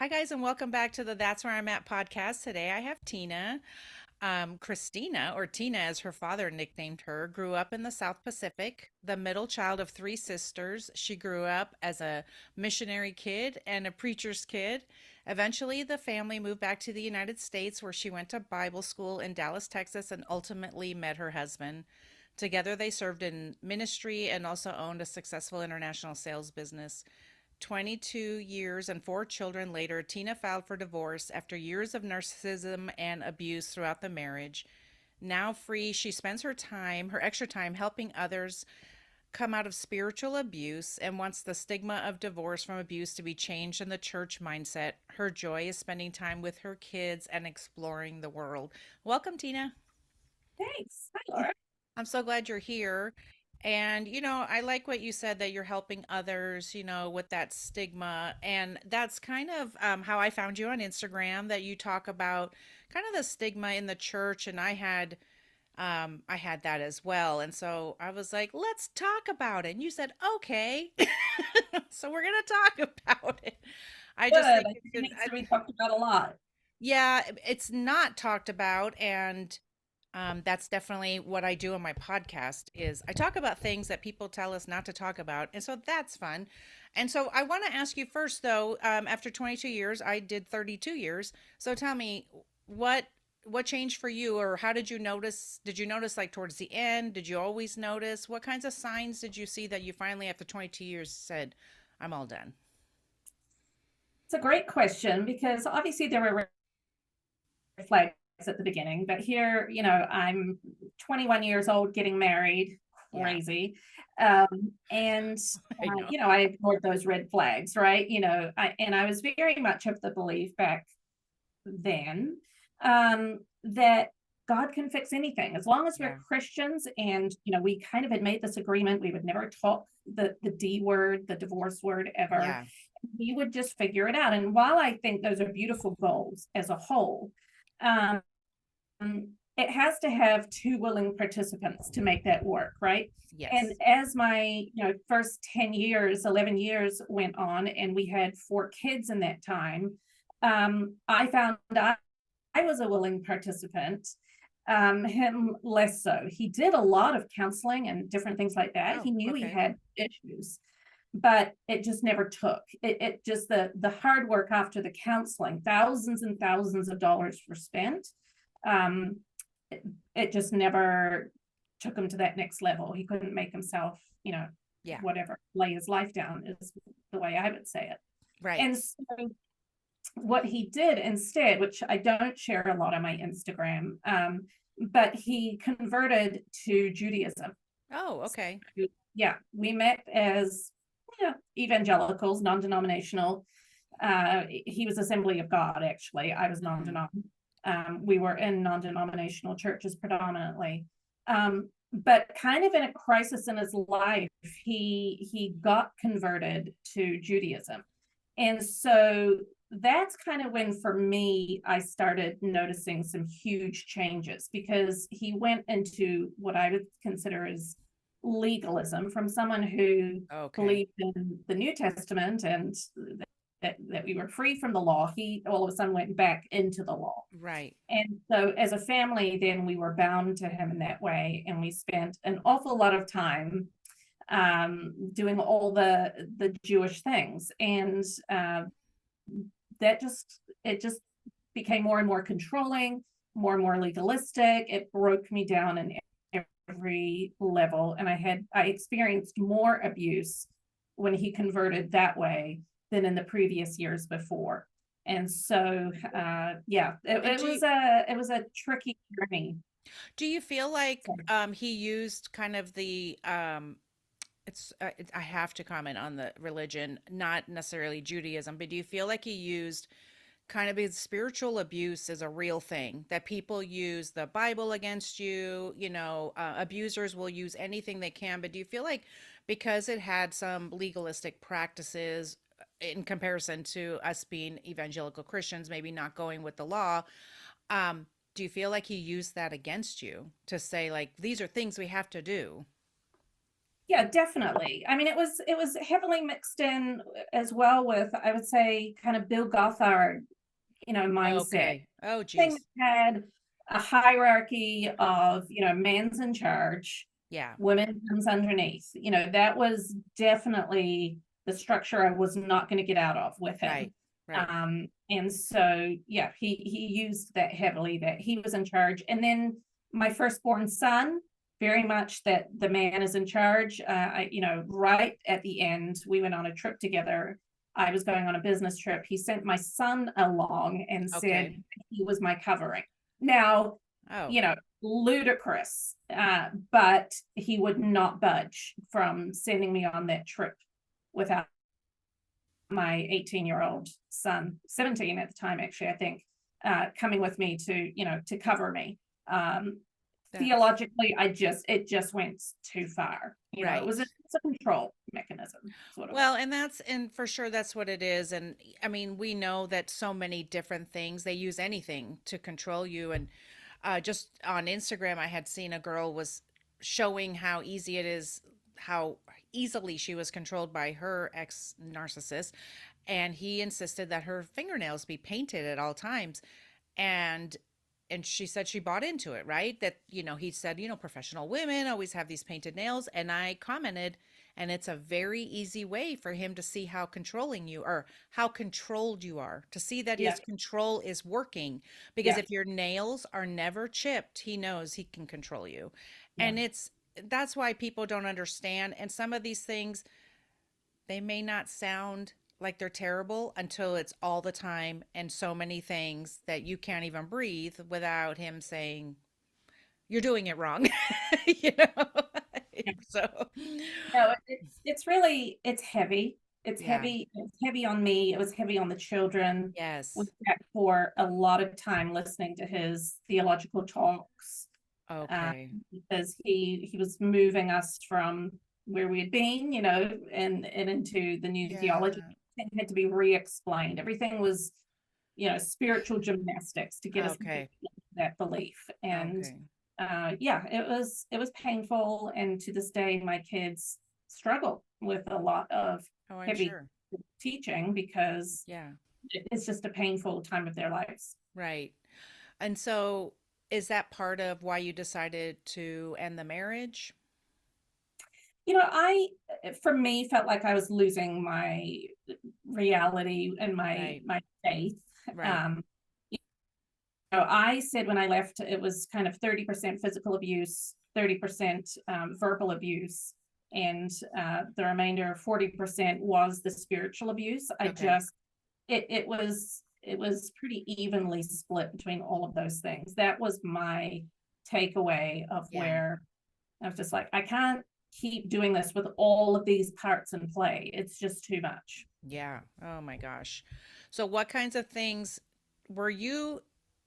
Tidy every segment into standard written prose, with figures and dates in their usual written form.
Hi, guys, and welcome back to the That's Where I'm At podcast. Today I have Tina. Kristina, or Tina as her father nicknamed her, grew up in the South Pacific, the middle child of three sisters. She grew up as a missionary kid and a preacher's kid. Eventually, the family moved back to the United States where she went to Bible school in Dallas, Texas, and ultimately met her husband. Together, they served in ministry and also owned a successful international sales business. 22 years and four children later, Tina filed for divorce after years of narcissism and abuse throughout the marriage. Now free, she spends her extra time, helping others come out of spiritual abuse and wants the stigma of divorce from abuse to be changed in the church mindset. Her joy is spending time with her kids and exploring the world. Welcome, Tina. Thanks. Hi, Laura. I'm so glad you're here. And, I like what you said that you're helping others, with that stigma. And that's kind of how I found you on Instagram, that you talk about kind of the stigma in the church. And I had that as well. And so I was like, let's talk about it. And you said, okay. So we're going to talk about it. I Good. just I think think it's it good. needs to be talked about a lot. Yeah, it's not talked about. And that's definitely what I do on my podcast is I talk about things that people tell us not to talk about. And so that's fun. And so I want to ask you first though, after 22 years, I did 32 years. So tell me what what changed for you, or how did you notice like towards the end? Did you always notice? What kinds of signs did you see that you finally after 22 years said, I'm all done? It's a great question because obviously there were red flags at the beginning, but here, I'm 21 years old, getting married, Yeah, crazy. And, I know. I ignored those red flags, right? I was very much of the belief back then that God can fix anything as long as we're Yeah. Christians. And we kind of had made this agreement we would never talk the D word, the divorce word ever. Yeah. He would just figure it out. And while I think those are beautiful goals as a whole, um, it has to have two willing participants to make that work, right? And Yes. as my first 10 years, 11 years went on, and we had four kids in that time, I found I was a willing participant. Him less so. He did a lot of counseling and different things like that. Oh, He knew he okay. had issues, but it just never took. It just the hard work after the counseling, thousands and thousands of dollars were spent. Um, it, it just never took him to that next level. He couldn't make himself, Yeah. whatever, lay his life down is the way I would say it. Right. And so what he did instead, which I don't share a lot on my Instagram, but he converted to Judaism. Oh, okay. Yeah, we met as evangelicals, non-denominational. He was Assembly of God, actually. I was Mhm. non-denominational. We were in non-denominational churches predominantly. But kind of in a crisis in his life, he got converted to Judaism. And so that's kind of when, for me, I started noticing some huge changes because he went into what I would consider as legalism from someone who Okay. believed in the New Testament and that we were free from the law. He all of a sudden went back into the law. Right. And so as a family, then we were bound to him in that way. And we spent an awful lot of time doing all the Jewish things. And it just became more and more controlling, more and more legalistic. It broke me down in every level, and I experienced more abuse when he converted that way than in the previous years before. And so yeah, And it was a tricky journey. do you feel like So, he used kind of the I have to comment on the religion, not necessarily Judaism, but do you feel like he used kind of his spiritual abuse as a real thing, that people use the Bible against you, abusers will use anything they can, but do you feel like because it had some legalistic practices in comparison to us being evangelical Christians, maybe not going with the law, do you feel like he used that against you to say like these are things we have to do? Yeah, definitely. I mean, it was heavily mixed in as well with, I would say, kind of Bill Gothard, mindset. Okay. Oh, Thing geez. that had a hierarchy of, man's in charge, Yeah. women comes underneath. That was definitely the structure I was not going to get out of with Right. him. Right. And so yeah, he used that heavily, that he was in charge. And then my firstborn son, very much that the man is in charge. Right at the end, we went on a trip together. I was going on a business trip. He sent my son along and Okay. said he was my covering. Now, Oh, ludicrous, but he would not budge from sending me on that trip without my 18-year-old son, 17 at the time, actually, I think, coming with me to cover me. that's Theologically, it just went too far. It right. was it's a control mechanism. That's what it was. Well, and for sure that's what it is. And I mean, we know that so many different things, they use anything to control you. And just on Instagram, I had seen a girl was showing how easy it is, how easily she was controlled by her ex narcissist. And he insisted that her fingernails be painted at all times. And she said she bought into it, right? That, he said, professional women always have these painted nails. And I commented, and it's a very easy way for him to see how controlling you, or how controlled you are, to see that Yeah, his control is working. Because yeah, if your nails are never chipped, he knows he can control you. yeah, And that's why people don't understand. And some of these things, they may not sound like they're terrible until it's all the time and so many things that you can't even breathe without him saying, you're doing it wrong. you know? yeah. So, No, it's really, it's heavy. It's yeah. heavy. It's heavy on me. It was heavy on the children. We Yes. sat for a lot of time listening to his theological talks, uh, Okay. because he was moving us from where we had been, and into the new theology. Yeah. It had to be re-explained. Everything was, spiritual gymnastics to get us back Okay. into that belief. And Okay. yeah, it was painful. And to this day, my kids struggle with a lot of Oh, I'm heavy sure. teaching because Yeah. it's just a painful time of their lives. Right. And so, is that part of why you decided to end the marriage? I, for me, felt like I was losing my reality and my Right. my faith. Right. Um, I said when I left, it was kind of 30% physical abuse, 30% verbal abuse, and the remainder 40% was the spiritual abuse. I Okay. just it was pretty evenly split between all of those things. That was my takeaway of Yeah. where I was just like, I can't keep doing this with all of these parts in play. It's just too much. Yeah. Oh my gosh. So what kinds of things were you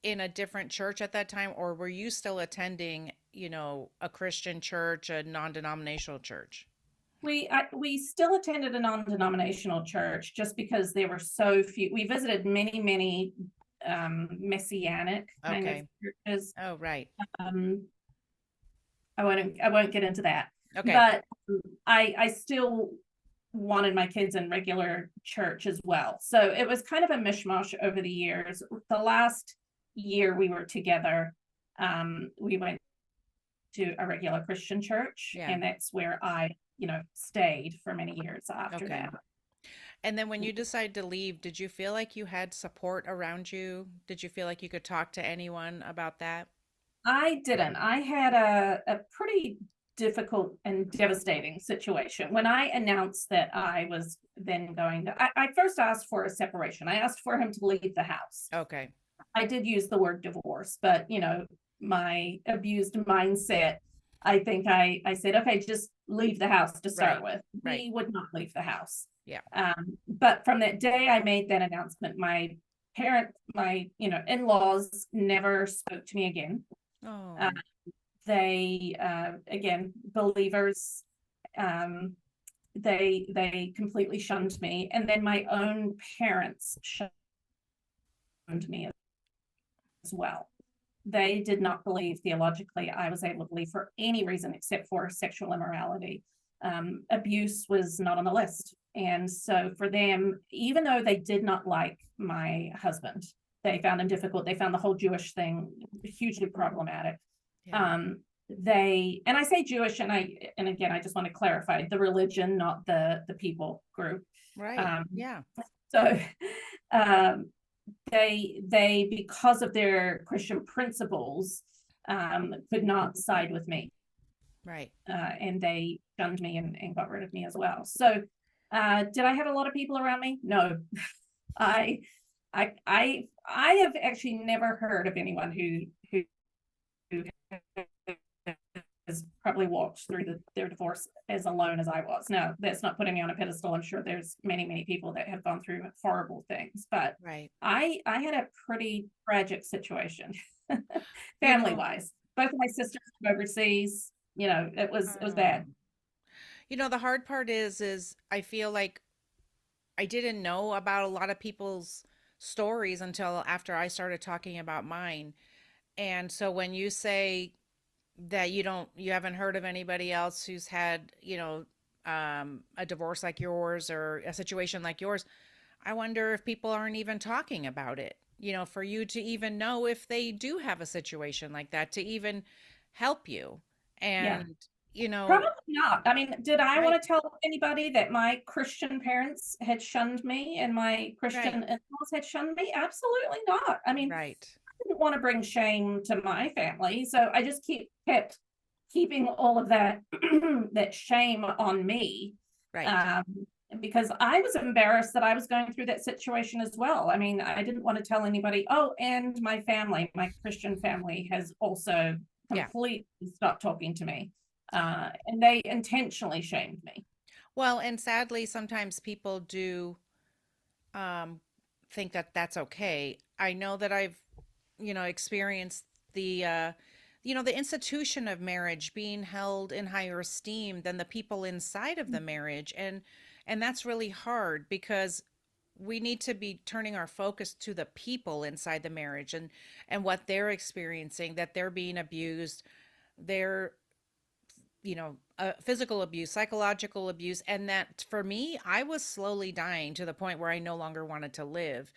in a different church at that time, or were you still attending, a Christian church, a non-denominational church? We still attended a non-denominational church just because there were so few. We visited many messianic kind of Okay. churches. Oh, right. Um, I won't get into that, Okay. but I still wanted my kids in regular church as well. So it was kind of a mishmash over the years. The last year we were together, we went to a regular Christian church, Yeah. and that's where I, stayed for many years after Okay. that. And then when you decided to leave, did you feel like you had support around you? Did you feel like you could talk to anyone about that? I didn't. I had a pretty difficult and devastating situation. When I announced that I was then going to, I first asked for a separation. I asked for him to leave the house. Okay. I did use the word divorce, but my abused mindset, I think I said, okay, just leave the house to start Right. with. Right. He would not leave the house. Yeah. But from that day I made that announcement, my in-laws never spoke to me again. Uh, Oh, they again, believers, um, they completely shunned me, and then my own parents shunned me as well. They did not believe theologically I was able to leave for any reason except for sexual immorality. abuse was not on the list. And so for them, even though they did not like my husband, they found him difficult. They found the whole Jewish thing hugely problematic. Yeah. And I say Jewish, and again, I just want to clarify the religion, not the people group. Right. Yeah. So they because of their Christian principles could not side with me. Right. And they shunned me and got rid of me as well. So did I have a lot of people around me? No. I have actually never heard of anyone who has probably walked through their divorce as alone as I was. No, that's not putting me on a pedestal. I'm sure there's many people that have gone through horrible things, but Right. I had a pretty tragic situation, You family know, wise. Both of my sisters were overseas. It was bad. the hard part is I feel like I didn't know about a lot of people's stories until after I started talking about mine. And so when you say that you haven't heard of anybody else who's had, a divorce like yours or a situation like yours, I wonder if people aren't even talking about it, for you to even know if they do have a situation like that, to even help you. Yeah. And, Probably not. I mean, did I right, want to tell anybody that my Christian parents had shunned me and my right, Christian in-laws had shunned me? Absolutely not. I mean, right, I didn't want to bring shame to my family, so I just kept keeping all of that that shame on me, right. um, because I was embarrassed that I was going through that situation as well. I mean, I didn't want to tell anybody. Oh, and my family, my Christian family, has also Yeah. completely stopped talking to me, and they intentionally shamed me. Well, and sadly, sometimes people do um, think that that's okay. I know that I've, experienced the, the institution of marriage being held in higher esteem than the people inside of the marriage, and that's really hard because we need to be turning our focus to the people inside the marriage and what they're experiencing, that they're being abused, they're physical abuse, psychological abuse, and that for me, I was slowly dying to the point where I no longer wanted to live.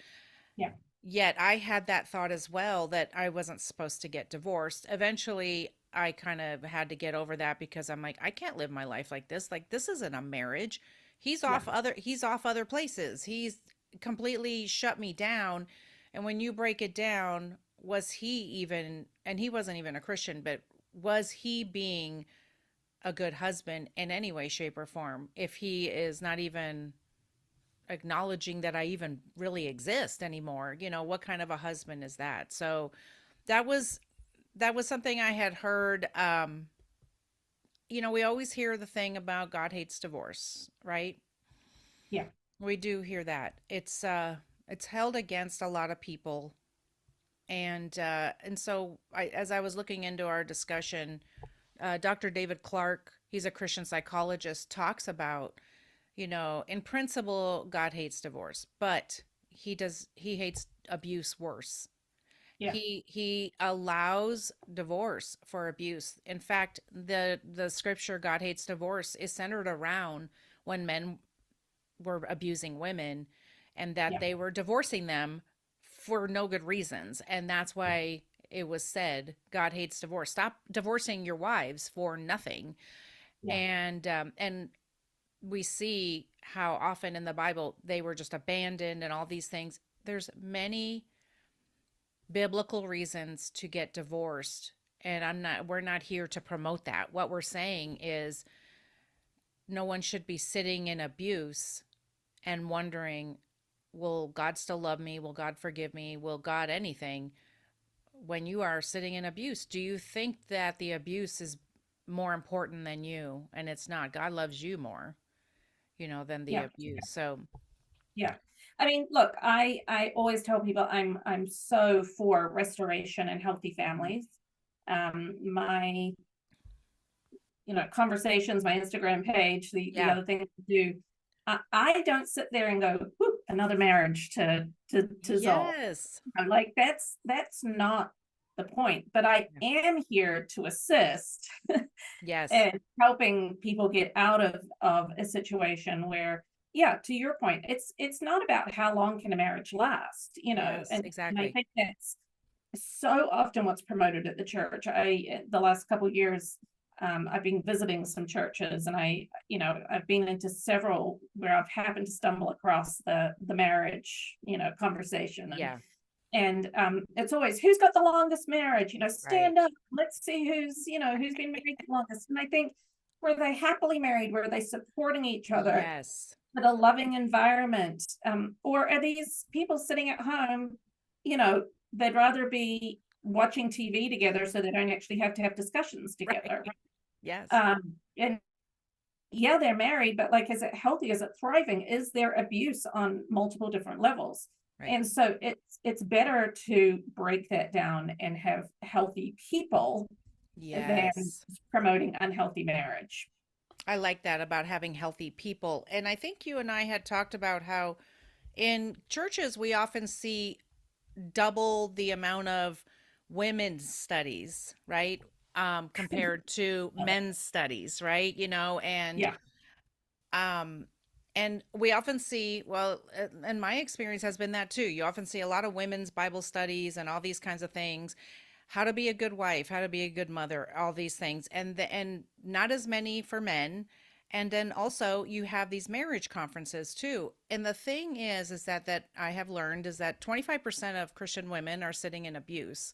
Yeah, Yet I had that thought as well that I wasn't supposed to get divorced. Eventually, I kind of had to get over that because I'm like, I can't live my life like this. Like this isn't a marriage. yeah, He's off other places. He's completely shut me down. And when you break it down, was he even, and he wasn't even a Christian, but was he being a good husband in any way, shape, or form if he is not even acknowledging that I even really exist anymore? What kind of a husband is that? So that was something I had heard. We always hear the thing about God hates divorce, right? yeah. We do hear that. It's held against a lot of people. And so as I was looking into our discussion, Dr. David Clark, he's a Christian psychologist, talks about, in principle, God hates divorce, but he hates abuse worse. Yeah. He allows divorce for abuse. In fact, the scripture God hates divorce is centered around when men were abusing women and that Yeah. they were divorcing them for no good reasons. And that's why it was said, God hates divorce. Stop divorcing your wives for nothing. Yeah. And we see how often in the Bible they were just abandoned and all these things. There's many biblical reasons to get divorced. And we're not here to promote that. What we're saying is no one should be sitting in abuse and wondering, will God still love me? Will God forgive me? Will God anything? When you are sitting in abuse, do you think that the abuse is more important than you? And it's not. God loves you more, than the Yeah. abuse. So, Yeah. I mean, look, I always tell people I'm so for restoration and healthy families. My conversations, my Instagram page, the yeah. other thing to do, I don't sit there and go, another marriage to dissolve. Yes. I'm like that's not the point, but I am here to assist Yes. and helping people get out of a situation where, yeah, to your point, it's not about how long can a marriage last, Yes, and I exactly. think that's so often what's promoted at the church. The last couple of years, I've been visiting some churches, and I've been into several where I've happened to stumble across the marriage, conversation, Yeah, and it's always who's got the longest marriage, right. stand up, let's see who's been married the longest. And I think, were they happily married? Were they supporting each other Yes. with a loving environment? Or are these people sitting at home, you know, they'd rather be watching TV together so they don't actually have to have discussions Right. together. Yes. And yeah, they're married, but like, is it healthy? Is it thriving? Is there abuse on multiple different levels? Right. And so it's better to break that down and have healthy people than Yes. promoting unhealthy marriage. I like that about having healthy people. And I think you and I had talked about how in churches we often see double the amount of women's studies, right? Compared to men's studies, right? Yeah. Um, and we often see, well, and my experience has been that too. You often see a lot of women's Bible studies and all these kinds of things, how to be a good wife, how to be a good mother, all these things, and not as many for men. And then also you have these marriage conferences too. And the thing is that I have learned is that 25% of Christian women are sitting in abuse.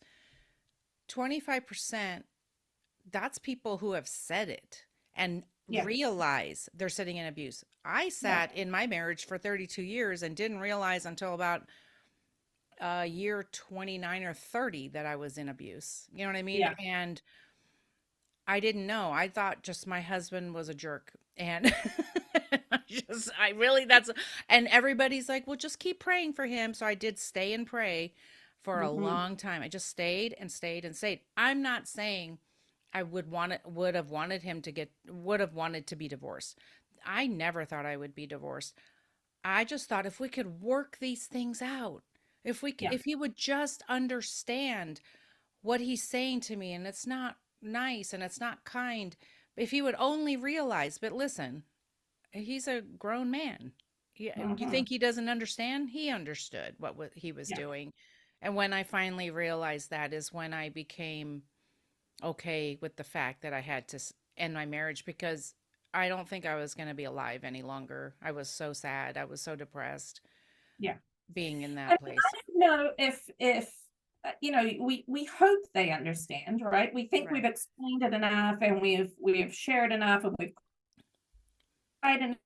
25%, that's people who have said it and Yeah. realize they're sitting in abuse. I Yeah. sat in my marriage for 32 years and didn't realize until about year 29 or 30 that I was in abuse. You know what I mean? Yeah. And I didn't know. I thought just my husband was a jerk. And I really, and everybody's like, well, just keep praying for him. So I did stay and pray for a Hmm. long time. I just stayed and stayed and stayed. I'm not saying I would have wanted to be divorced. I never thought I would be divorced. I just thought if we could work these things out, Yeah. if he would just understand what he's saying to me, and it's not nice and it's not kind, if he would only realize, but listen, he's a grown man. You Hmm. think he doesn't understand? He understood what he was Yeah. doing. And when I finally realized that is when I became okay with the fact that I had to end my marriage because I don't think I was going to be alive any longer. I was so sad. I was so depressed Yeah. being in I that mean, place. I don't know if we hope they understand, right? We think we've Right. explained it enough, and we've shared enough, and we've cried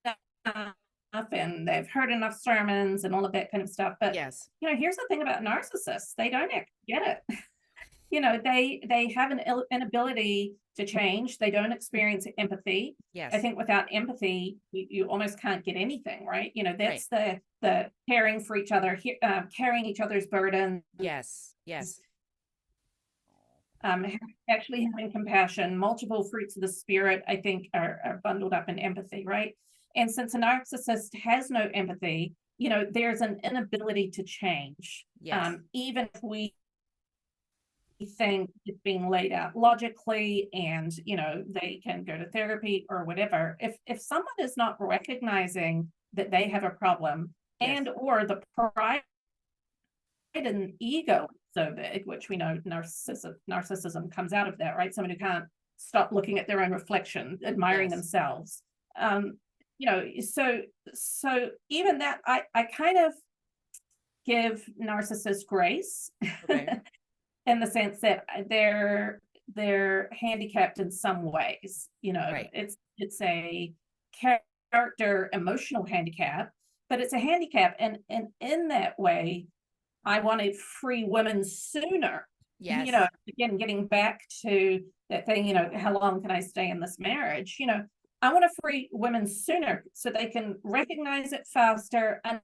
enough, and they've heard enough sermons and all of that kind of stuff. But Yes. here's the thing about narcissists: they don't actually get it. They have an inability to change. They don't experience empathy. I Yes. think without empathy, you almost can't get anything, right? Right. That's the caring for each other, carrying each other's burdens, Yes. Yes. um, actually having compassion. Multiple fruits of the spirit, I think, are bundled up in empathy, right? And since a narcissist has no empathy, there's an inability to change. Yes. Even if we think it's being laid out logically, and they can go to therapy or whatever, if someone is not recognizing that they have a problem, Yes. and or the pride and ego so big, which we know narcissism comes out of that, right? Someone who can't stop looking at their own reflection, admiring Yes. themselves. um so even that, I kind of give narcissists grace Okay. in the sense that they're handicapped in some ways. Right. It's a character emotional handicap, but it's a handicap, and in that way, I wanted free women sooner. Yes. Again, getting back to that thing, how long can I stay in this marriage? I want to free women sooner so they can recognize it faster and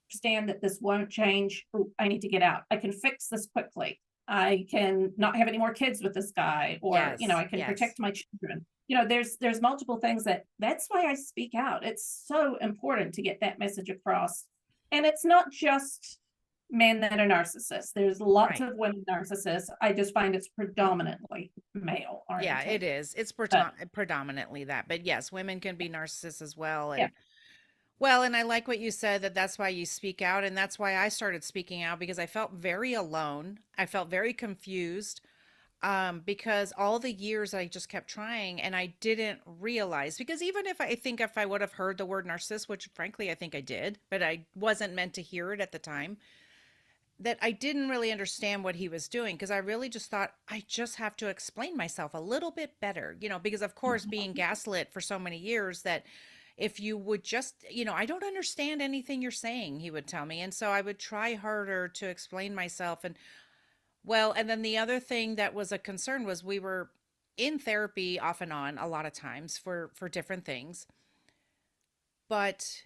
understand that this won't change. Ooh, I need to get out. I can fix this quickly. I can not have any more kids with this guy, or Yes. I can Yes. protect my children. There's multiple things that's why I speak out. It's so important to get that message across. And it's not just men that are narcissists. There's lots Right. of women narcissists. I just find it's predominantly male Yeah, it oriented. is. It's But predominantly that. But yes, women can be narcissists as well. yeah, And I like what you said, that that's why you speak out. And that's why I started speaking out, because I felt very alone. I felt very confused, because all the years I just kept trying and I didn't realize, because even if I would have heard the word narcissist, which frankly I think I did, but I wasn't meant to hear it at the time, that I didn't really understand what he was doing, because I really just thought I just have to explain myself a little bit better, because of course being gaslit for so many years, that if you would just, I don't understand anything you're saying, he would tell me. And so I would try harder to explain myself. And then the other thing that was a concern was, we were in therapy off and on a lot of times for different things. But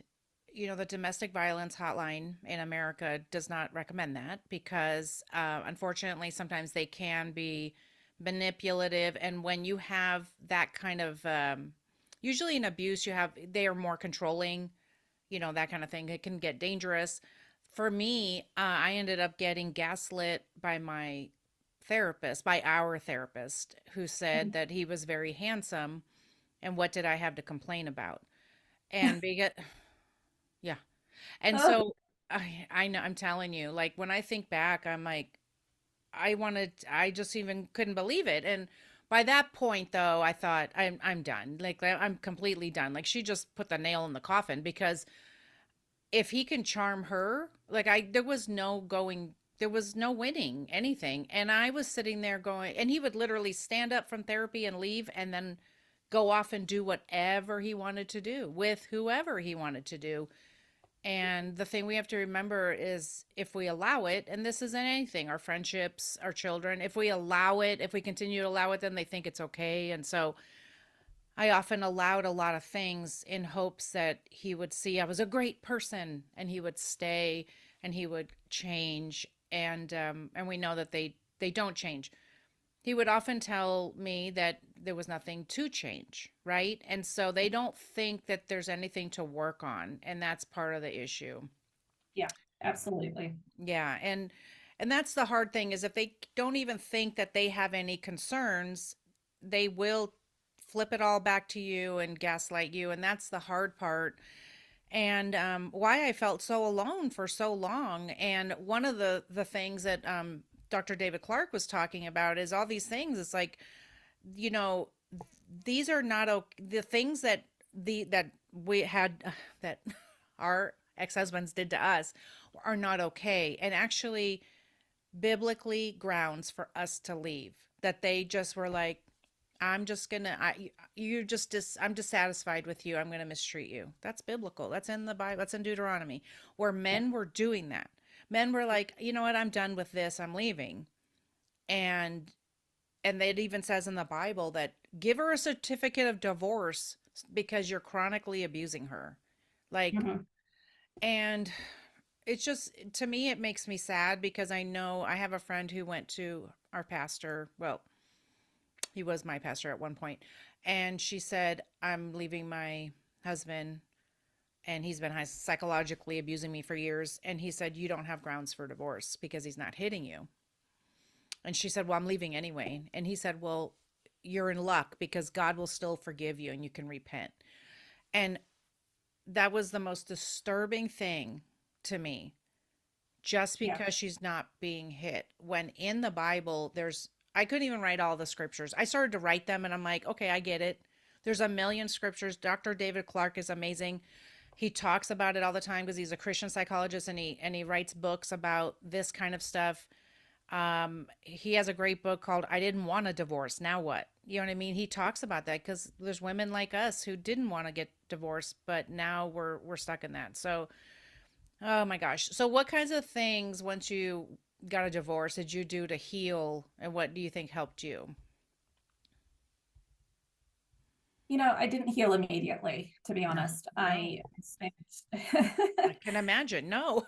the domestic violence hotline in America does not recommend that, because unfortunately sometimes they can be manipulative. And when you have that kind of usually in abuse, they are more controlling, that kind of thing. It can get dangerous. For me, I ended up getting gaslit by our therapist, who said that he was very handsome, and what did I have to complain about? And because, yeah. And oh, so I know, I'm telling you, like when I think back, I'm like, I just even couldn't believe it. And by that point though, I thought I'm done. Like I'm completely done. Like she just put the nail in the coffin, because if he can charm her, like there was no winning anything. And I was sitting there going, and he would literally stand up from therapy and leave, and then go off and do whatever he wanted to do with whoever he wanted to do. And the thing we have to remember is, if we allow it, and this isn't anything, our friendships, our children, if we allow it, if we continue to allow it, then they think it's okay. And so I often allowed a lot of things in hopes that he would see I was a great person, and he would stay, and he would change. And we know that they don't change. He would often tell me that there was nothing to change, right? And so they don't think that there's anything to work on, and that's part of the issue. yeah, absolutely. Yeah, and that's the hard thing, is if they don't even think that they have any concerns, they will flip it all back to you and gaslight you, and that's the hard part. And why I felt so alone for so long. And one of the things that Dr. David Clark was talking about is all these things. It's like, you know, these are not the things that we had that our ex-husbands did to us are not okay, and actually biblically grounds for us to leave. That they just were like, I'm just gonna, I'm dissatisfied with you. I'm gonna mistreat you. That's biblical. That's in the Bible. That's in Deuteronomy, where Yeah. men were doing that. Men were like, you know what? I'm done with this. I'm leaving. And it even says in the Bible that give her a certificate of divorce because you're chronically abusing her. Like, Mhm. and it's just, to me, it makes me sad, because I know I have a friend who went to our pastor. Well, he was my pastor at one point, and she said, I'm leaving my husband, and he's been psychologically abusing me for years. And he said, you don't have grounds for divorce because he's not hitting you. And she said, well, I'm leaving anyway. And he said, well, you're in luck, because God will still forgive you and you can repent. And that was the most disturbing thing to me, just Yeah. because she's not being hit. When in the Bible, I couldn't even write all the scriptures. I started to write them, and I'm like, okay, I get it. There's a million scriptures. Dr. David Clark is amazing. He talks about it all the time, because he's a Christian psychologist, and he writes books about this kind of stuff. He has a great book called I Didn't Want a Divorce. Now What? You know what I mean? He talks about that, because there's women like us who didn't want to get divorced, but now we're stuck in that. So, oh my gosh. So what kinds of things, once you got a divorce, did you do to heal, and what do you think helped you? I didn't heal immediately, to be No, honest. no. I spent I can imagine. No.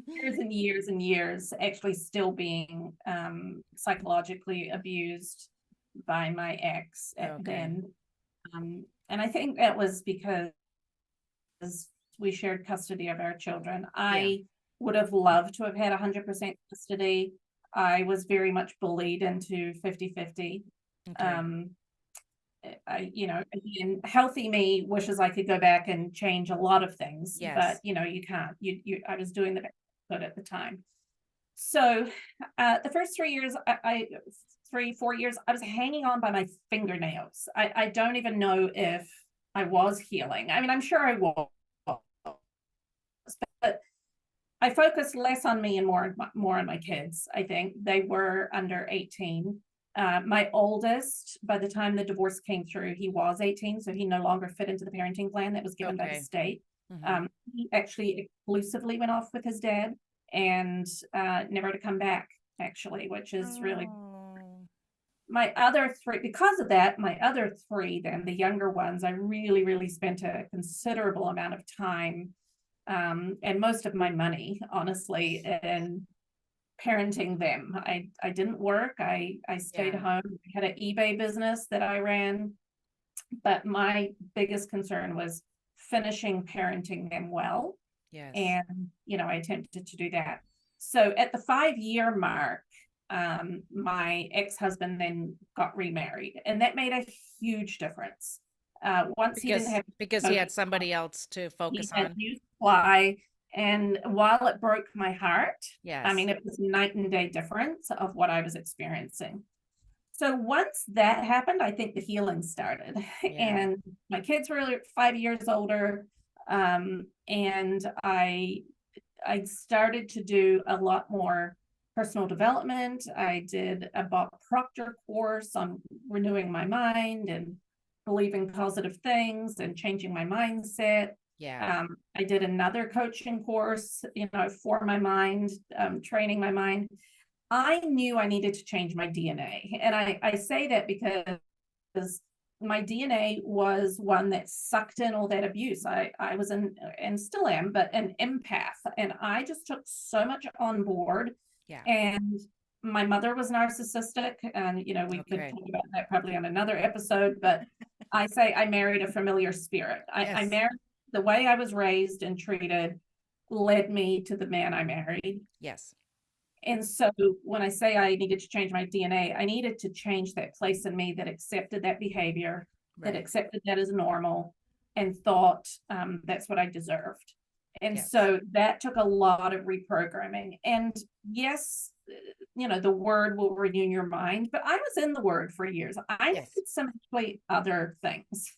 years and years and years actually still being psychologically abused by my ex Okay. then. And I think that was because we shared custody of our children. Yeah. would have loved to have had 100% custody. I was very much bullied into 50-50. Okay. Um, again, healthy me wishes I could go back and change a lot of things, but Yes. you can't. I was doing the best I could at the time. So, the first 3 years, 3-4 years, I was hanging on by my fingernails. I don't even know if I was healing. I mean, I'm sure I was, but I focused less on me and more on my kids. I think they were under 18. My oldest, by the time the divorce came through, he was 18, so he no longer fit into the parenting plan that was given by the Okay. state. Mm-hmm. He actually exclusively went off with his dad and never to come back, actually, which is really Oh, my other three. Because of that, my other three, then the younger ones, I really, really spent a considerable amount of time and most of my money, honestly, in parenting them. I didn't work. I stayed yeah. home. I had an eBay business that I ran, but my biggest concern was finishing parenting them well. Yes. And I attempted to do that. So at the 5-year mark, my ex-husband then got remarried, and that made a huge difference. Once he didn't have Because he had somebody else to he focus had on. new supply. And while it broke my heart, I Yes. mean, it was night and day difference of what I was experiencing. So once that happened, I think the healing started. Yeah. And my kids were 5 years older. And I started to do a lot more personal development. I did a Bob Proctor course on renewing my mind and believing positive things and changing my mindset. Yeah. I did another coaching course, for my mind, training my mind. I knew I needed to change my DNA. And I say that because my DNA was one that sucked in all that abuse. I was and still am, but an empath. And I just took so much on board. Yeah. And my mother was narcissistic. And, we could Okay. talk about that probably on another episode. But I say I married a familiar spirit. I Yes. married the way I was raised and treated led me to the man I married. Yes. And so when I say I needed to change my DNA, I needed to change that place in me that accepted that behavior, that Right. accepted that as normal, and thought that's what I deserved. And Yes. so that took a lot of reprogramming. And yes, the word will renew your mind, but I was in the word for years. I Yes. needed some other things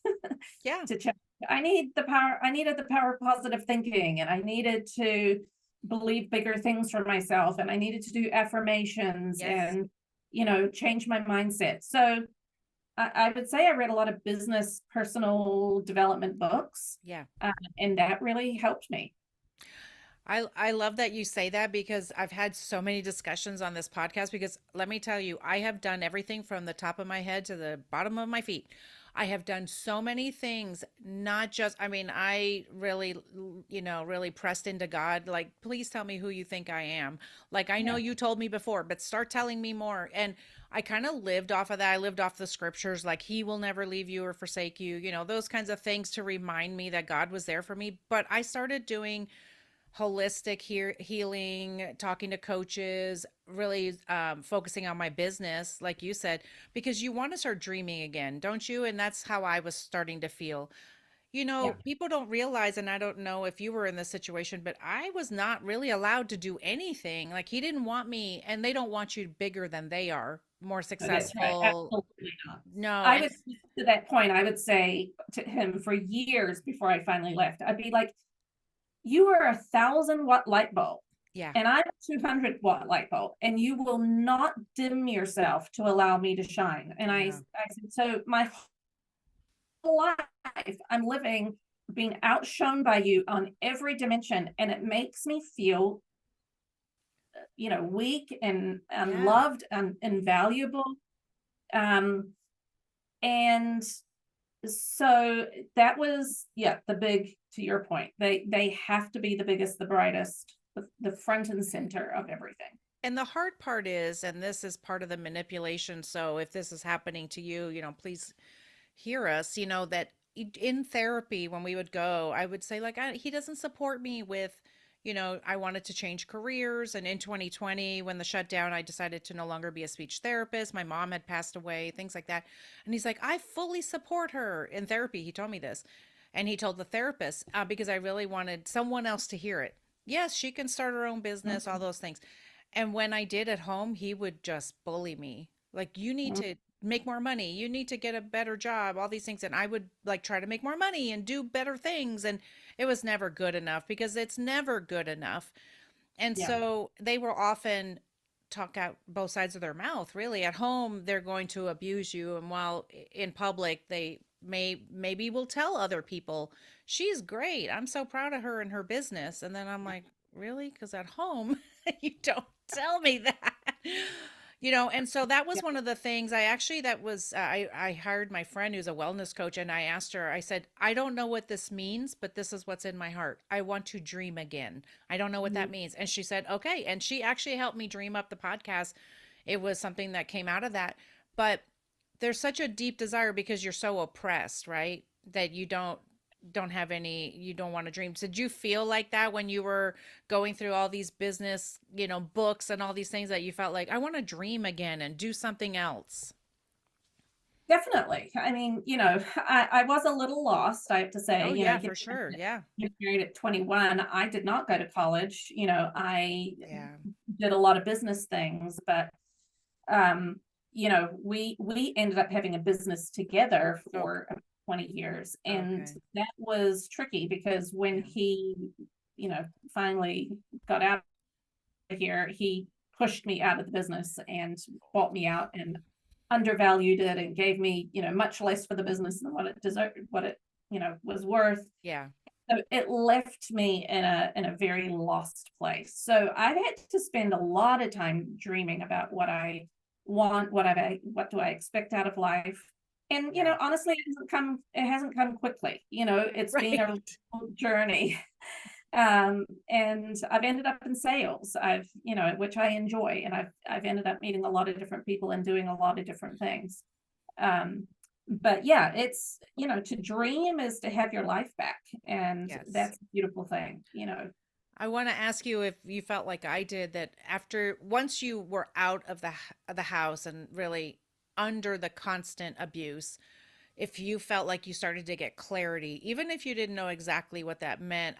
Yeah. to change. I needed the power of positive thinking, and I needed to believe bigger things for myself, and I needed to do affirmations Yes. and change my mindset. So I would say I read a lot of business personal development books, Yeah. and that really helped me. I love that you say that because I've had so many discussions on this podcast because let me tell you, I have done everything from the top of my head to the bottom of my feet. I have done so many things, not just, I mean, I really, really pressed into God, like, please tell me who you think I am. Like, I know Yeah. you told me before, but start telling me more. And I kind of lived off of that. I lived off the scriptures, like, He will never leave you or forsake you, those kinds of things to remind me that God was there for me. But I started doing holistic healing, talking to coaches, really focusing on my business, like you said, because you want to start dreaming again, don't you? And that's how I was starting to feel. Yeah. People don't realize, and I don't know if you were in this situation, but I was not really allowed to do anything. Like, He didn't want me, and they don't want you bigger than they are, more So that's right. successful. Absolutely not. No, I and would, to that point, I would say to him for years before I finally left, I'd be like, you are 1,000-watt light bulb, yeah, and I'm a 200-watt light bulb, and you will not dim yourself to allow me to shine. And I yeah, said, so my whole life, I'm living being outshone by you on every dimension, and it makes me feel, weak and yeah. unloved and invaluable. Um, and so that was, yeah, the big, to your point, they have to be the biggest, the brightest, the front and center of everything. And the hard part is, and this is part of the manipulation. So if this is happening to you, please hear us, that in therapy, when we would go, I would say, like, he doesn't support me with, I wanted to change careers. And in 2020, when the shutdown, I decided to no longer be a speech therapist. My mom had passed away, things like that. And he's like, I fully support her in therapy. He told me this. And he told the therapist, because I really wanted someone else to hear it. Yes, she can start her own business, all those things. And when I did at home, he would just bully me. Like, you need to make more money. You need to get a better job, all these things. And I would like try to make more money and do better things. And it was never good enough because it's never good enough. And Yeah. so they will often talk out both sides of their mouth. Really, at home, they're going to abuse you. And while in public, they maybe will tell other people, she's great. I'm so proud of her and her business. And then I'm like, really? Because at home, you don't tell me that. And so that was Yeah. one of the things I actually, that was, I hired my friend who's a wellness coach, and I asked her, I said, I don't know what this means, but this is what's in my heart. I want to dream again. I don't know what that Mhm. means. And she said, okay. And she actually helped me dream up the podcast. It was something that came out of that. But there's such a deep desire because you're so oppressed, right? That you don't have any, you don't want to dream. Did you feel like that when you were going through all these business, books and all these things, that you felt like, I want to dream again and do something else? Definitely. I mean, I was a little lost, I have to say, Oh yeah, for sure. Yeah. get married at 21. I did not go to college. I Yeah. did a lot of business things, but um, we ended up having a business together Okay. for 20 years. And Okay. that was tricky because when Yeah. he, finally got out of here, he pushed me out of the business and bought me out and undervalued it and gave me, much less for the business than what it deserved, what it, was worth. Yeah. So it left me in a very lost place. So I've had to spend a lot of time dreaming about what I want, what do I expect out of life. And Yeah. honestly, it hasn't come quickly. It's been a Right. journey. And I've ended up in sales. Which I enjoy, and I've ended up meeting a lot of different people and doing a lot of different things. Um, but yeah, it's, to dream is to have your life back, and Yes. that's a beautiful thing. I want to ask you if you felt like I did, that after once you were out of the house and really under the constant abuse, if you felt like you started to get clarity, even if you didn't know exactly what that meant.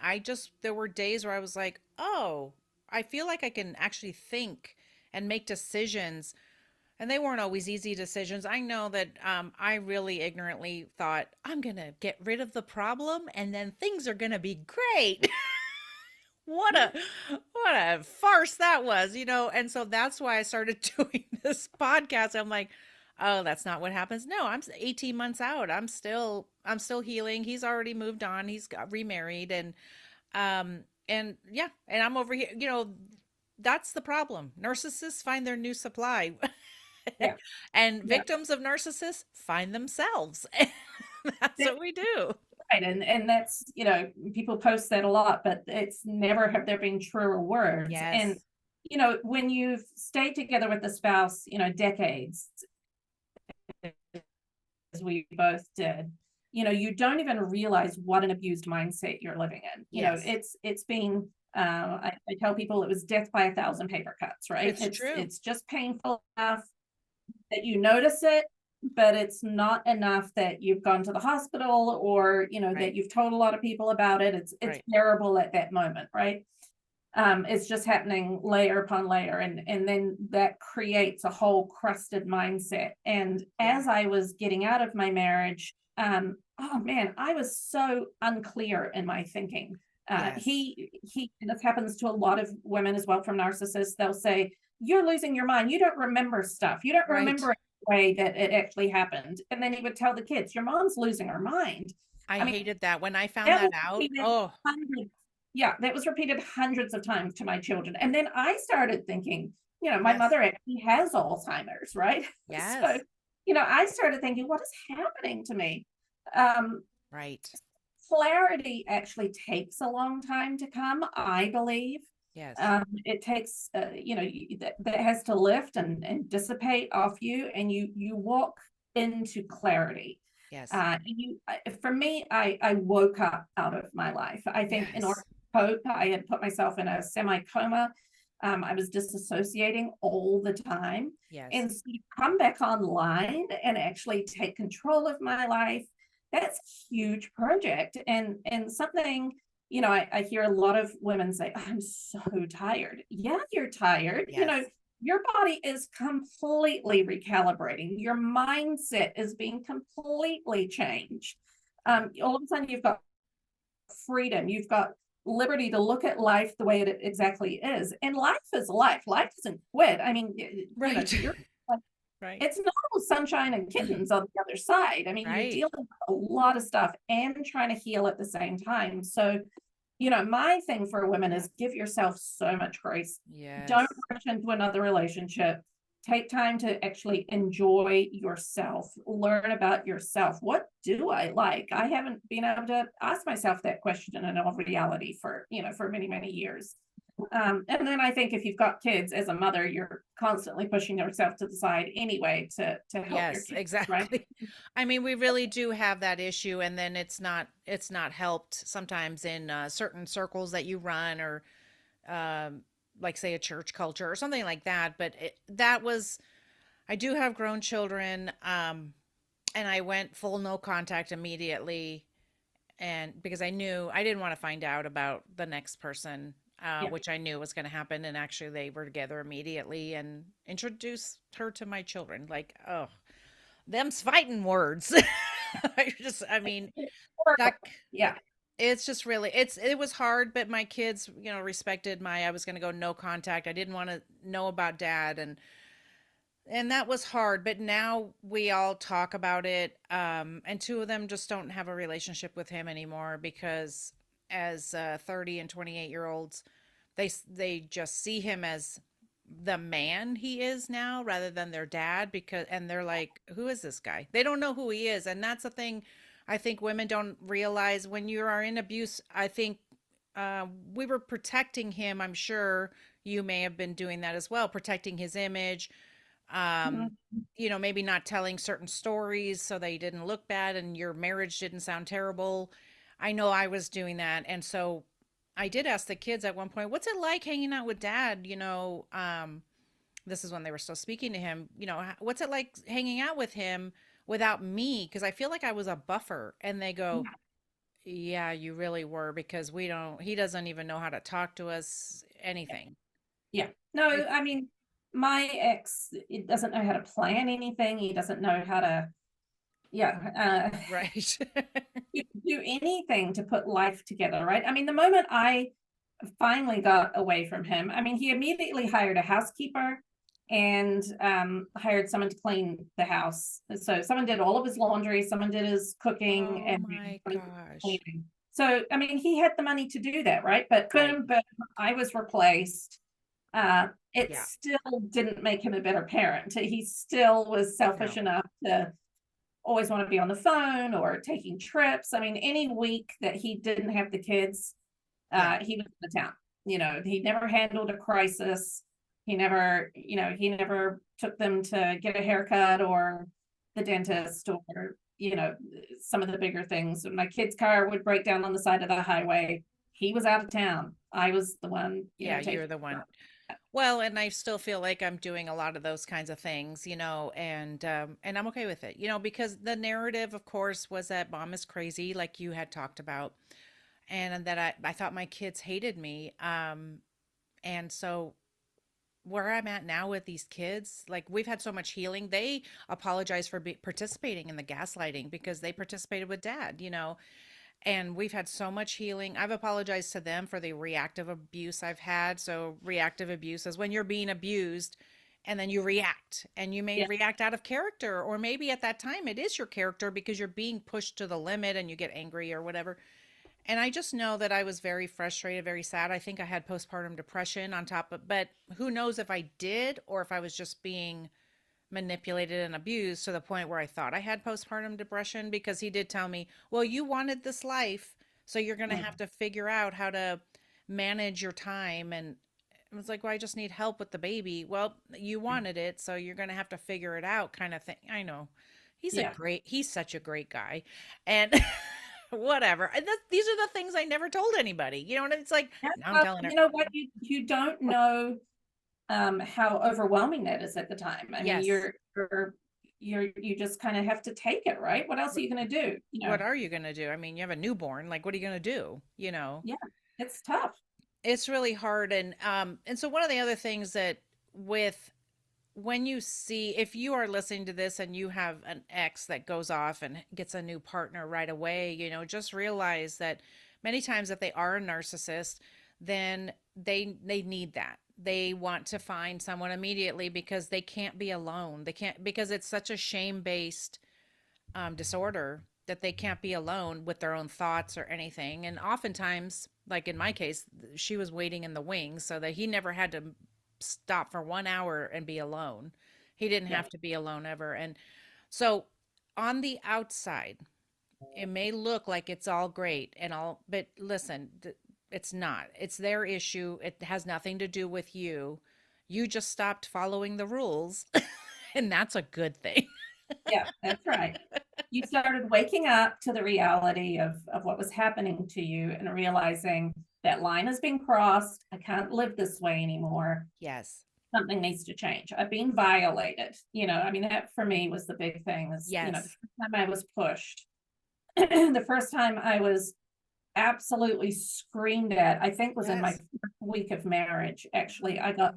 There were days where I was like, oh, I feel like I can actually think and make decisions. And they weren't always easy decisions. I know that I really ignorantly thought, I'm going to get rid of the problem and then things are going to be great. what a what a farce that was, and so that's why I started doing this podcast. I'm like, oh, that's not what happens. No, I'm 18 months out. I'm still healing. He's already moved on. He's got remarried, and yeah, and I'm over here. That's the problem. Narcissists find their new supply. Yeah, And yeah. victims of narcissists find themselves. That's That's what we do. right. And that's, people post that a lot, but it's never have there been truer words. And, Yes. when you've stayed together with the spouse, decades, as we both did, you don't even realize what an abused mindset you're living in. Yes. It's been, I tell people it was death by 1,000 paper cuts, right? It's It's true. it's just painful enough that you notice it, but it's not enough that you've gone to the hospital, or Right. that you've told a lot of people about it. It's Right. terrible at that moment, right? It's just happening layer upon layer, and then that creates a whole crusted mindset. And Yeah. as I was getting out of my marriage, oh man, I was so unclear in my thinking. Yes. And this happens to a lot of women as well from narcissists. They'll say, you're losing your mind, you don't remember stuff, you don't Right. remember it the way that it actually happened. And then he would tell the kids, your mom's losing her mind. I I mean, hated that when I found that that was out. repeated Oh, hundreds. Yeah, that was repeated hundreds of times to my children. And then I started thinking, my yes. mother actually has Alzheimer's, right? So, Yes. I started thinking, what is happening to me? Um, Right. Clarity actually takes a long time to come, I believe. Yes. It takes, that has to lift and dissipate off you, and you walk into clarity. Yes. For me, I woke up out of my life. I think in order Yes. cope. I had put myself in a semi-coma. I was disassociating all the time. Yes. And so to come back online and actually take control of my life, that's a huge project. And something, I hear a lot of women say, I'm so tired. Yeah, you're tired. Yes. Your body is completely recalibrating. Your mindset is being completely changed. Yeah. All of a sudden, you've got freedom. You've got liberty to look at life the way it exactly is. And life is life. Life doesn't quit. I mean, Right. to your Right. it's not all sunshine and kittens on the other side. I mean, you're Right. dealing with a lot of stuff and trying to heal at the same time. So, my thing for women is give yourself so much grace. Don't Yes. rush into another relationship. Take time to actually enjoy yourself, learn about yourself. What do I like? I haven't been able to ask myself that question in all reality for many, many years. And then I think if you've got kids as a mother, you're constantly pushing yourself to the side anyway to help your Yes, kids, right? exactly. I mean, we really do have that issue, and then it's not helped sometimes in certain circles that you run, or um, like say a church culture or something like that. But that was, I do have grown children, and I went full no contact immediately, and because I knew I didn't want to find out about the next person, Yeah. which I knew was going to happen. And actually, they were together immediately and introduced her to my children. Like, oh, them's fighting words. I mean, that Yeah. it's just really, it was hard, but my kids, respected I was going to go no contact. I didn't want to know about dad, and that was hard, but now we all talk about it. And two of them just don't have a relationship with him anymore because as 30 and 28-year olds, they just see him as the man he is now rather than their dad, and they're like, who is this guy? They don't know who he is. And that's the thing I think women don't realize when you are in abuse. I think we were protecting him. I'm sure you may have been doing that as well, protecting his image, um Mhm. maybe not telling certain stories so they didn't look bad and your marriage didn't sound terrible. I know I was doing that. And so I did ask the kids at one point, what's it like hanging out with dad? This is when they were still speaking to him. What's it like hanging out with him without me? Because I feel like I was a buffer. And they go, yeah, you really were, because he doesn't even know how to talk to us, anything. Yeah. No, It's I mean, my ex, it doesn't know how to plan anything. He doesn't know how to, yeah, right. do anything to put life together, right? I mean, the moment I finally got away from him, I mean, he immediately hired a housekeeper and hired someone to clean the house. So someone did all of his laundry, someone did his cooking, Oh and my someone did his gosh. cleaning. So, I mean, he had the money to do that, right? But Right. boom, boom, I was replaced. It Yeah. still didn't make him a better parent. He still was selfish No. enough to always want to be on the phone or taking trips. I mean, any week that he didn't have the kids, Yeah. he was in the town. He never handled a crisis. He never took them to get a haircut or the Yeah. dentist or, some of the bigger things. When my kid's car would break down on the side of the highway, he was out of town. I was the one, Yeah, taking you're the care one. of it. Well, and I still feel like I'm doing a lot of those kinds of things, and I'm okay with it, because the narrative, of course, was that mom is crazy, like you had talked about, and that I thought my kids hated me. And so where I'm at now with these kids, like we've had so much healing. They apologize for participating in the gaslighting because they participated with dad, and we've had so much healing. I've apologized to them for the reactive abuse I've had. So, reactive abuse is when you're being abused and then you react, and you may Yeah, react out of character, or maybe at that time it is your character because you're being pushed to the limit and you get angry or whatever. And I just know that I was very frustrated, very sad. I think I had postpartum depression on top of, but who knows if I did or if I was just being manipulated and abused to the point where I thought I had postpartum depression, because he did tell me, well, you wanted this life, so you're going to mm, have to figure out how to manage your time. And I was like, well, I just need help with the baby. Well, you wanted it, so you're going to have to figure it out, kind of thing. I know. He's yeah, he's such a great guy. And Whatever. And these are the things I never told anybody. You know what I mean? It's like, Yeah, now I'm well, telling her. you know what? You don't know how overwhelming that is at the time. I mean, Yes. you just kind of have to take it, right? What else are What you going to do? what are you going to do? I mean, you have a newborn. Like, what are you going to do? You know? Yeah, it's tough. It's really hard. And so one of the other things that with when you see, if you are listening to this and you have an ex that goes off and gets a new partner right away, just realize that many times if they are a narcissist, then they need that. They want to find someone immediately because they can't be alone. They can't, because it's such a shame-based disorder, that they can't be alone with their own thoughts or anything. And oftentimes, like in my case, she was waiting in the wings so that he never had to stop for 1 hour and be alone. He didn't Yeah, have to be alone ever. And so on the outside, it may look like it's all great and all, but listen, it's not. It's their issue. It has nothing to do with you. You just stopped following the rules, and that's a good thing. yeah, that's right. You started waking up to the reality of what was happening to you and realizing that line has been crossed. I can't live this way anymore. Yes. Something needs to change. I've been violated. I mean, that for me was the big thing is, the Yes. first time I was pushed, the first time I was absolutely screamed at, I think was in my Yes. first week of marriage. Actually, I got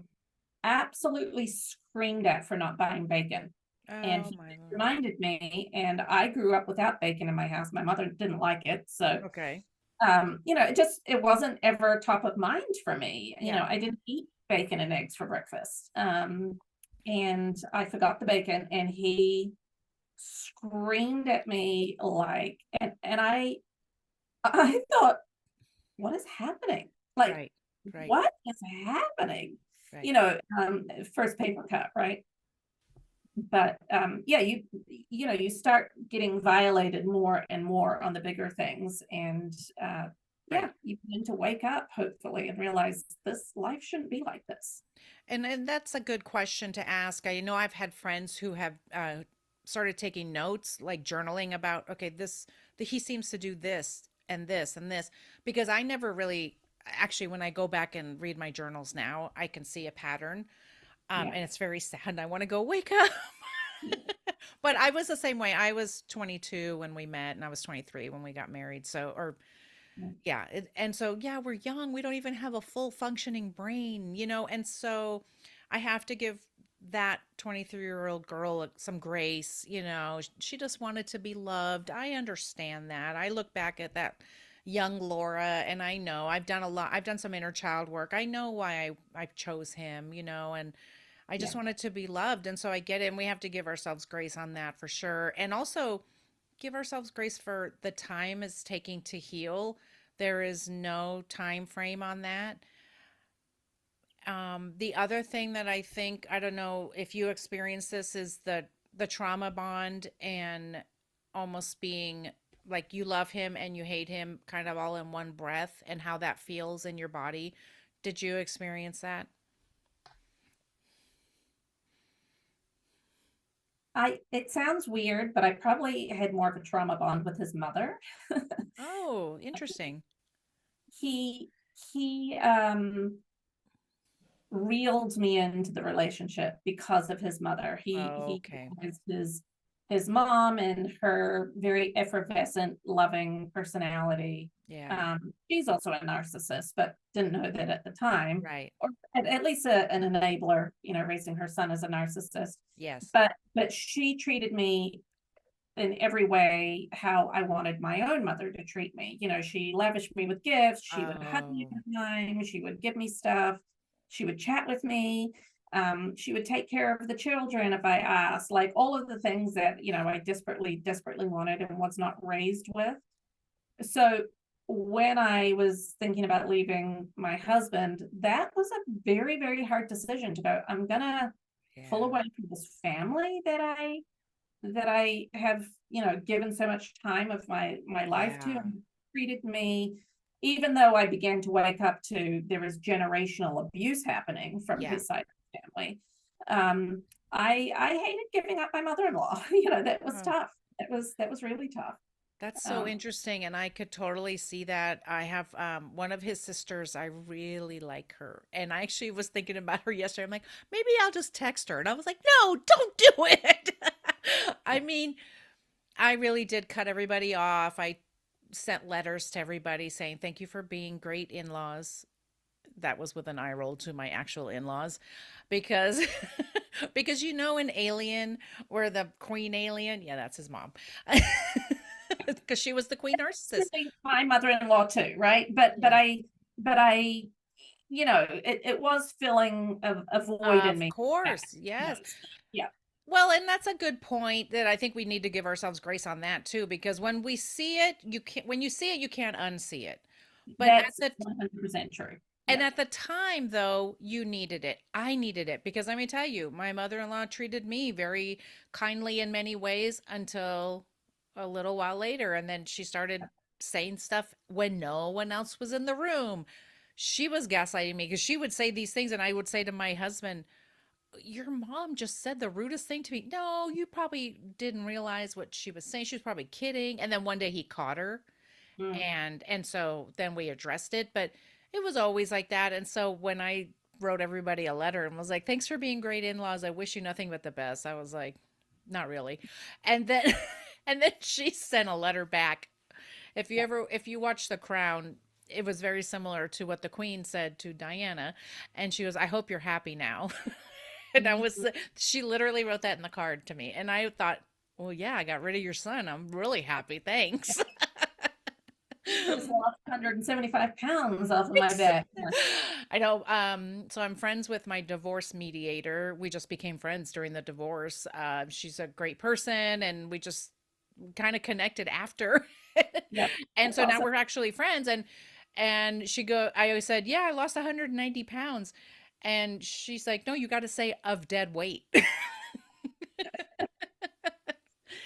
absolutely screamed at for not buying bacon. And Oh he my Lord. reminded me, and I grew up without bacon in my house. My mother didn't like it. So, Okay. it wasn't ever top of mind for me. Yeah. I didn't eat bacon and eggs for breakfast. And I forgot the bacon, and he screamed at me like, and I thought, what is happening? Like, Right. Right. what is happening? Right. First paper cut, right? But yeah, you start getting violated more and more on the bigger things, and Right. yeah, you begin to wake up hopefully and realize this life shouldn't be like this. And that's a good question to ask. I know I've had friends who have started taking notes, like journaling about, okay, he seems to do this and this and this, because I never really, actually, when I go back and read my journals now, I can see a pattern. Yeah, And it's very sad. I want to go wake up. But I was the same way. I was 22 when we met, and I was 23 when we got married. So, or yeah, yeah, and so yeah, we're young. We don't even have a full functioning brain. And so I have to give that 23-year-old girl some grace. She just wanted to be loved. I understand that. I look back at that young Laura, and I know I've done a lot. I've done some inner child work. I know why I chose him. And I yeah. just wanted to be loved. And so I get it. And we have to give ourselves grace on that for sure. And also give ourselves grace for the time it's taking to heal. There is no time frame on that. The other thing that I think, I don't know if you experience this, is the trauma bond, and almost being like you love him and you hate him kind of all in one breath, and how that feels in your body. Did you experience that? It sounds weird, but I probably had more of a trauma bond with his mother. Oh, interesting. he he reeled me into the relationship because of his mother. He Okay. was his mom and her very effervescent, loving personality. Yeah. She's also a narcissist, but didn't know that at the time, Right. or at least an enabler. Raising her son as a narcissist. Yes. But she treated me in every way how I wanted my own mother to treat me. She lavished me with gifts. She would hug me Oh, every time. She would give me stuff. She would chat with me. She would take care of the children if I asked, like all of the things that, I desperately wanted and was not raised with. So when I was thinking about leaving my husband, that was a very, very hard decision to go, I'm gonna pull yeah. away from this family that I have, given so much time of my life to, Yeah. and treated me, even though I began to wake up to there was generational abuse happening from Yeah. his side of the family. I hated giving up my mother-in-law. That was Oh, tough. That was really tough. That's so Um, interesting, and I could totally see that. I have one of his sisters, I really like her. And I actually was thinking about her yesterday. I'm like, maybe I'll just text her. And I was like, no, don't do it. I mean, I really did cut everybody off. I sent letters to everybody saying, thank you for being great in-laws. That was with an eye roll to my actual in-laws because because in Alien where the queen alien, yeah, that's his mom. Because she was the queen narcissist. really my mother-in-law too, right? Yeah. But I, it was filling a void in Of me. course, yes. Most. Yeah, Well, and that's a good point that I think we need to give ourselves grace on that too, because when we see it, you can't, when you see it, you can't unsee it. But at that's the 100% true. And Yeah. at the time, though, you needed it. I needed it because let me tell you, my mother in law treated me very kindly in many ways until a little while later. And then she started saying stuff when no one else was in the room. She was gaslighting me because she would say these things, and I would say to my husband, your mom just said the rudest thing to me. No, you probably didn't realize what she was saying. She was probably kidding. And then one day he caught her Mm. and so then we addressed it, but it was always like that. And so when I wrote everybody a letter and was like, thanks for being great in-laws, I wish you nothing but the best, I was like, not really. And then and then she sent a letter back. If you watch The Crown, it was very similar to what the queen said to Diana, and she was, I hope you're happy now. And I was, she literally wrote that in the card to me, and I thought, well, yeah, I got rid of your son, I'm really happy, thanks. Just lost 175 pounds off of my back. I know. So I'm friends with my divorce mediator. We just became friends during the divorce. She's a great person, and we just kind of connected after. Yep, And that's so now awesome. we're actually friends. And I always said, yeah, I lost 190 pounds. And she's like, no, you got to say of dead weight.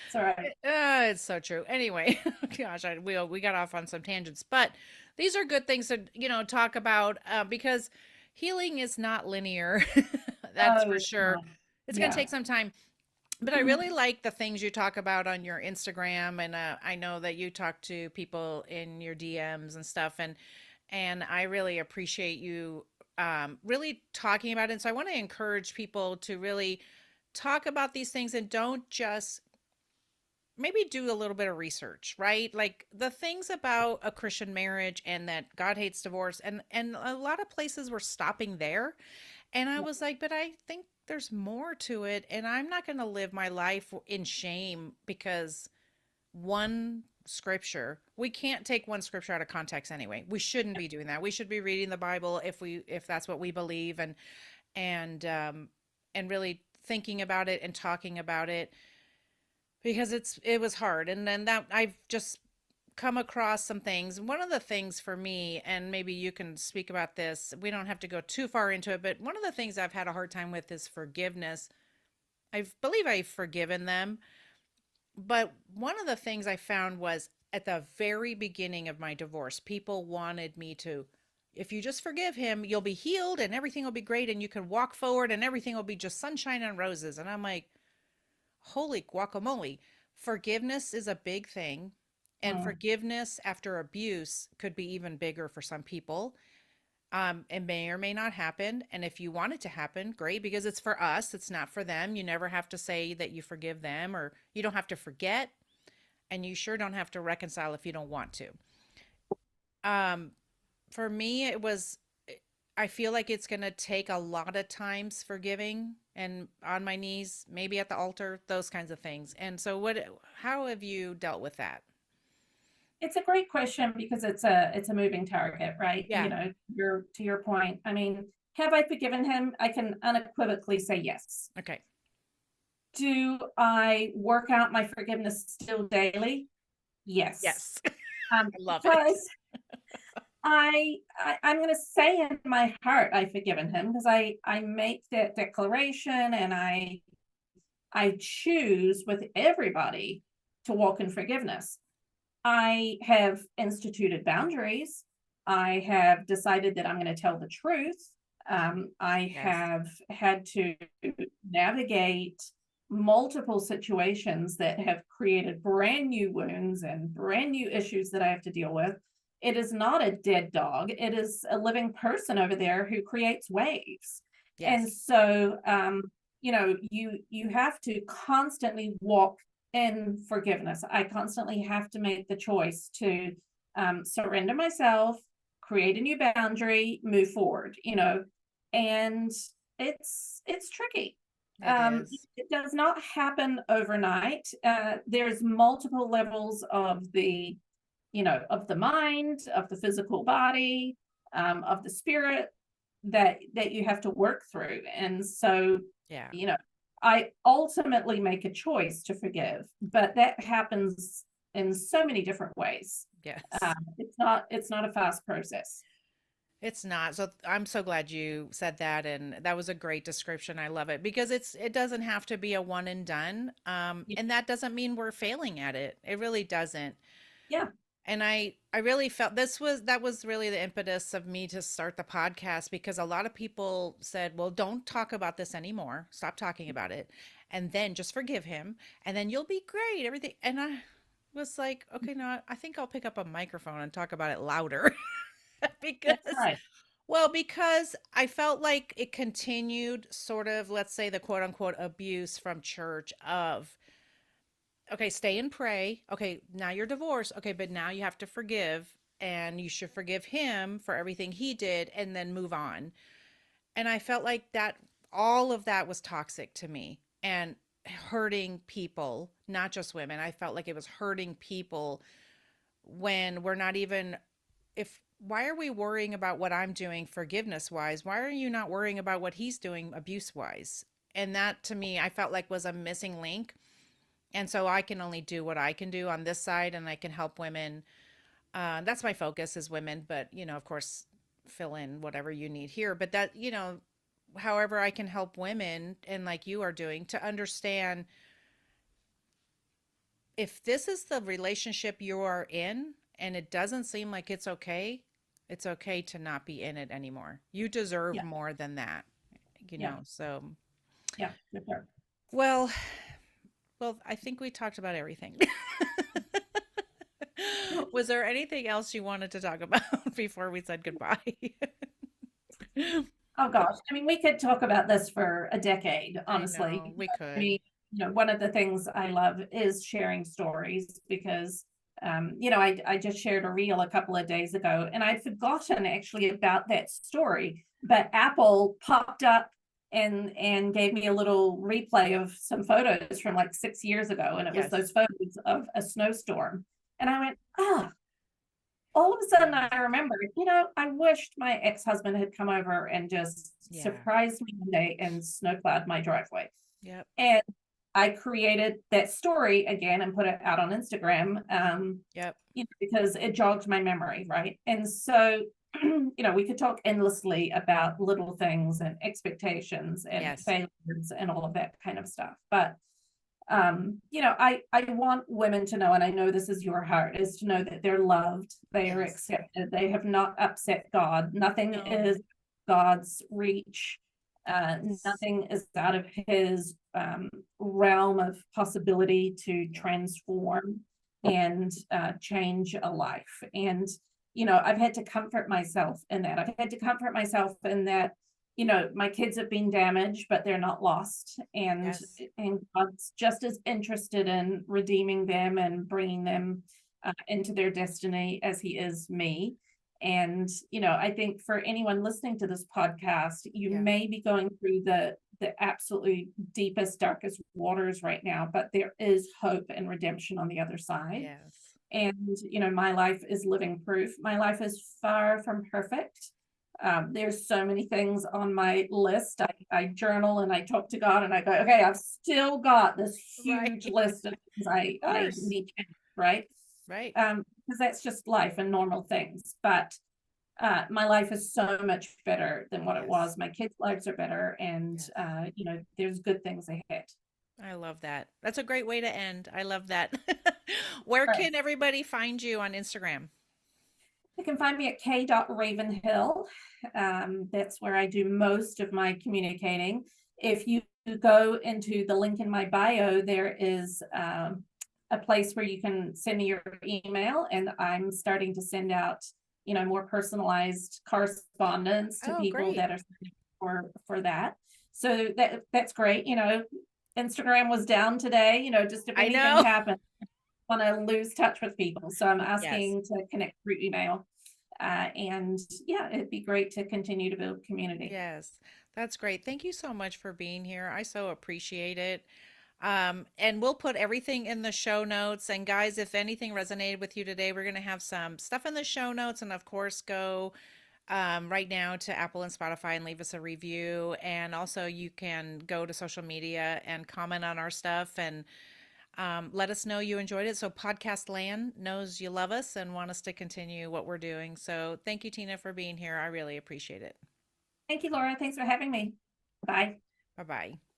It's all right. It's so true. Anyway, gosh, we got off on some tangents, but these are good things to talk about because healing is not linear. That's Oh, for it's sure. not. It's going to Yeah. take some time, but I really like the things you talk about on your Instagram, and I know that you talk to people in your DMs and stuff, and I really appreciate you really talking about it. And so I want to encourage people to really talk about these things and don't just maybe do a little bit of research, right? Like the things about a Christian marriage and that God hates divorce, and a lot of places were stopping there. And I was like, but I think there's more to it, and I'm not going to live my life in shame because one scripture, we can't take one scripture out of context anyway. We shouldn't be doing that. We should be reading the Bible if that's what we believe, and and really thinking about it and talking about it because it was hard. And then that I've just come across some things. One of the things for me, and maybe you can speak about this, we don't have to go too far into it, but one of the things I've had a hard time with is forgiveness. I believe I've forgiven them, but one of the things I found was at the very beginning of my divorce, people wanted me to, if you just forgive him, you'll be healed and everything will be great and you can walk forward and everything will be just sunshine and roses. And I'm like, holy guacamole. Forgiveness is a big thing. And Mm. forgiveness after abuse could be even bigger for some people. It may or may not happen. And if you want it to happen, great, because it's for us, it's not for them. You never have to say that you forgive them, or you don't have to forget. And you sure don't have to reconcile if you don't want to. Um, for me, I feel like it's going to take a lot of times forgiving and on my knees, maybe at the altar, those kinds of things. And so how have you dealt with that? It's a great question because it's a moving target, right? Yeah. You're to your point. I mean, have I forgiven him? I can unequivocally say yes. Okay. Do I work out my forgiveness still daily? Yes. Yes. I love it. Because I'm going to say in my heart I've forgiven him because I make that declaration and I choose with everybody to walk in forgiveness. I have instituted boundaries. I have decided that I'm going to tell the truth. I Yes. have had to navigate multiple situations that have created brand new wounds and brand new issues that I have to deal with. It is not a dead dog. It is a living person over there who creates waves. And Yes. so, you have to constantly walk in forgiveness. I constantly have to make the choice to surrender myself, create a new boundary, move forward, and it's tricky. It is. It does not happen overnight. There's multiple levels of the mind, of the physical body, of the spirit that you have to work through. And so, Yeah. I ultimately make a choice to forgive, but that happens in so many different ways. Yes. It's not a fast process. It's not. So I'm so glad you said that, and that was a great description. I love it because it doesn't have to be a one and done. Yeah. And that doesn't mean we're failing at it. It really doesn't. Yeah. And I really felt that was really the impetus of me to start the podcast, because a lot of people said, "Well, don't talk about this anymore. Stop talking about it, and then just forgive him, and then you'll be great." Everything. And I was like, "Okay, no, I think I'll pick up a microphone and talk about it louder." That's Because right. well, because I felt like it continued sort of, let's say, the quote unquote abuse from church of, okay, stay and pray. Okay, now you're divorced. Okay, but now you have to forgive, and you should forgive him for everything he did and then move on. And I felt like that all of that was toxic to me and hurting people, not just women. I felt like it was hurting people when we're not even, if why are we worrying about what I'm doing forgiveness wise? Why are you not worrying about what he's doing abuse wise? And that to me, I felt like was a missing link. And so I can only do what I can do on this side, and I can help women. That's my focus is women, but of course, fill in whatever you need here. But that, however I can help women, and like you are doing, to understand if this is the relationship you are in and it doesn't seem like it's okay to not be in it anymore. You deserve Yeah. more than that, Yeah. So, Yeah. For sure. well, well, I think we talked about everything. Was there anything else you wanted to talk about before we said goodbye? Oh gosh, I mean, we could talk about this for a decade, I honestly. know, we I could. mean, one of the things I love is sharing stories because, I just shared a reel a couple of days ago, and I'd forgotten actually about that story, but Apple popped up and gave me a little replay of some photos from like 6 years ago, and it was Yes. those photos of a snowstorm, and I went, all of a sudden I Yes. remembered, I wished my ex-husband had come over and just Yeah. surprised me one day and snowplowed my driveway. Yep. And I created that story again and put it out on Instagram, Yep. because it jogged my memory, right? And so, we could talk endlessly about little things and expectations and Yes. failures and all of that kind of stuff. But I want women to know, and I know this is your heart, is to know that they're loved, they are Yes. accepted, they have not upset God. Nothing No. is God's reach. Yes. Nothing is out of his realm of possibility to Yeah. transform and change a life. And, I've had to comfort myself in that. I've had to comfort myself in that my kids have been damaged, but they're not lost, and Yes. and God's just as interested in redeeming them and bringing them into their destiny as he is me. And I think for anyone listening to this podcast, you Yeah. may be going through the absolutely deepest, darkest waters right now, but there is hope and redemption on the other side. Yes. And my life is living proof. My life is far from perfect. There's so many things on my list. I journal and I talk to God and I go, okay, I've still got this Right. huge list of things Of I course. need to, right? Right. Because that's just life and normal things. But my life is so much better than what it Yes. was. My kids' lives are better, and Yes. there's good things ahead. I love that. That's a great way to end. I love that. Where Right. can everybody find you on Instagram? You can find me at k.ravenhill. That's where I do most of my communicating. If you go into the link in my bio, there is a place where you can send me your email, and I'm starting to send out, more personalized correspondence to Oh, people great. that are for that. So that's great. Instagram was down today, just if I anything know. happens, I want to lose touch with people. So I'm Yes. asking to connect through email. And yeah, it'd be great to continue to build community. Yes. That's great. Thank you so much for being here. I so appreciate it. And we'll put everything in the show notes. And guys, if anything resonated with you today, we're going to have some stuff in the show notes. And of course, go right now to Apple and Spotify and leave us a review. And also, you can go to social media and comment on our stuff and let us know you enjoyed it. So, Podcast Land knows you love us and want us to continue what we're doing. So, thank you, Tina, for being here. I really appreciate it. Thank you, Laura. Thanks for having me. Bye. Bye bye.